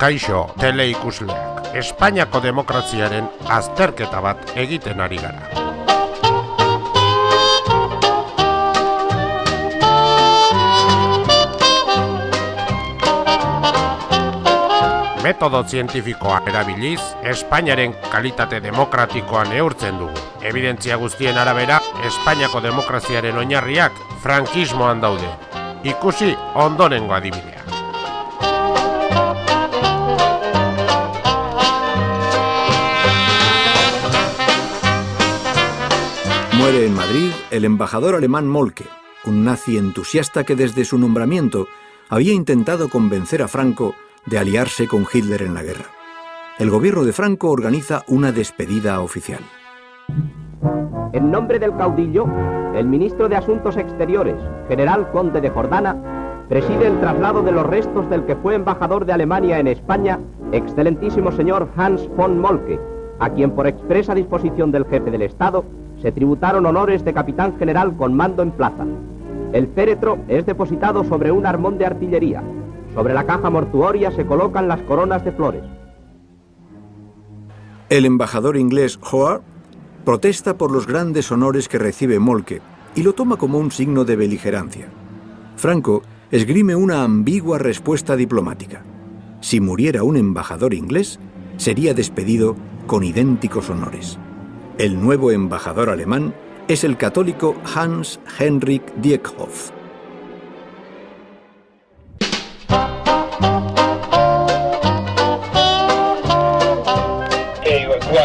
Kaixo, teleikusleak, Espainiako demokraziaren azterketa bat egiten ari gara. Metodo zientifikoa erabiliz, Espainiaren kalitate demokratikoa neurtzen dugu. Evidentzia guztien arabera, Espainiako demokraziaren oinarriak frankismoan daude. Ikusi ondorengo adibidea. Muere en Madrid el embajador alemán Moltke, un nazi entusiasta que desde su nombramiento había intentado convencer a Franco de aliarse con Hitler en la guerra. El gobierno de Franco organiza una despedida oficial. En nombre del caudillo, el ministro de Asuntos Exteriores, general Conde de Jordana, preside el traslado de los restos del que fue embajador de Alemania en España, excelentísimo señor Hans von Moltke, a quien por expresa disposición del jefe del Estado se tributaron honores de capitán general con mando en plaza. El féretro es depositado sobre un armón de artillería. Sobre la caja mortuoria se colocan las coronas de flores. El embajador inglés Howard protesta por los grandes honores que recibe Moltke y lo toma como un signo de beligerancia. Franco esgrime una ambigua respuesta diplomática. Si muriera un embajador inglés, sería despedido con idénticos honores. El nuevo embajador alemán es el católico Hans Henrik Dieckhoff.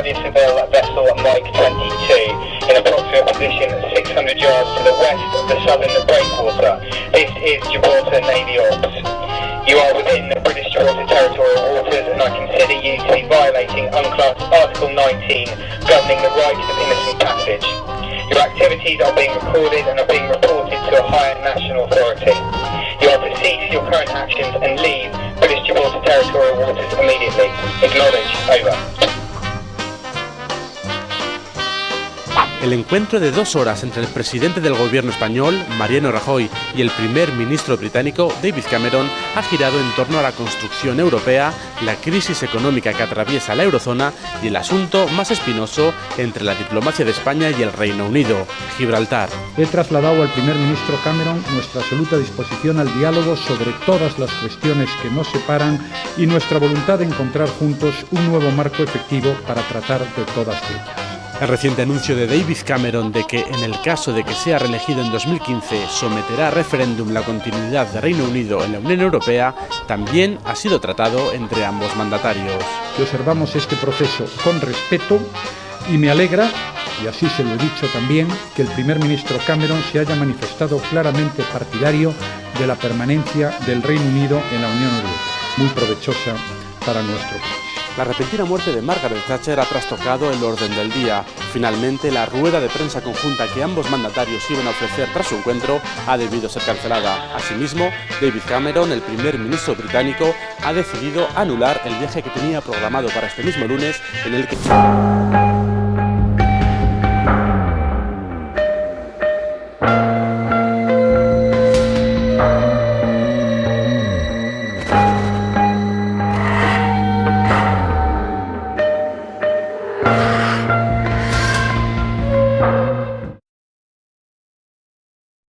Seville vessel Mike 22 in approximate position 600 yards to the west of the southern breakwater. This is Gibraltar Navy Ops. You are within the British Gibraltar territorial waters and I consider you to be violating UNCLOS Article 19 governing the right of innocent passage. Your activities are being recorded and are being reported to a higher national authority. You are to cease your current actions and leave British Gibraltar territorial waters immediately. Acknowledge. Over. El encuentro de 2 horas entre el presidente del gobierno español, Mariano Rajoy, y el primer ministro británico, David Cameron, ha girado en torno a la construcción europea, la crisis económica que atraviesa la eurozona y el asunto más espinoso entre la diplomacia de España y el Reino Unido, Gibraltar. He trasladado al primer ministro Cameron nuestra absoluta disposición al diálogo sobre todas las cuestiones que nos separan y nuestra voluntad de encontrar juntos un nuevo marco efectivo para tratar de todas ellas. El reciente anuncio de David Cameron de que, en el caso de que sea reelegido en 2015, someterá a referéndum la continuidad de Reino Unido en la Unión Europea, también ha sido tratado entre ambos mandatarios. Observamos este proceso con respeto y me alegra, y así se lo he dicho también, que el primer ministro Cameron se haya manifestado claramente partidario de la permanencia del Reino Unido en la Unión Europea, muy provechosa para nuestro país. La repentina muerte de Margaret Thatcher ha trastocado el orden del día. Finalmente, la rueda de prensa conjunta que ambos mandatarios iban a ofrecer tras su encuentro ha debido ser cancelada. Asimismo, David Cameron, el primer ministro británico, ha decidido anular el viaje que tenía programado para este mismo lunes, en el que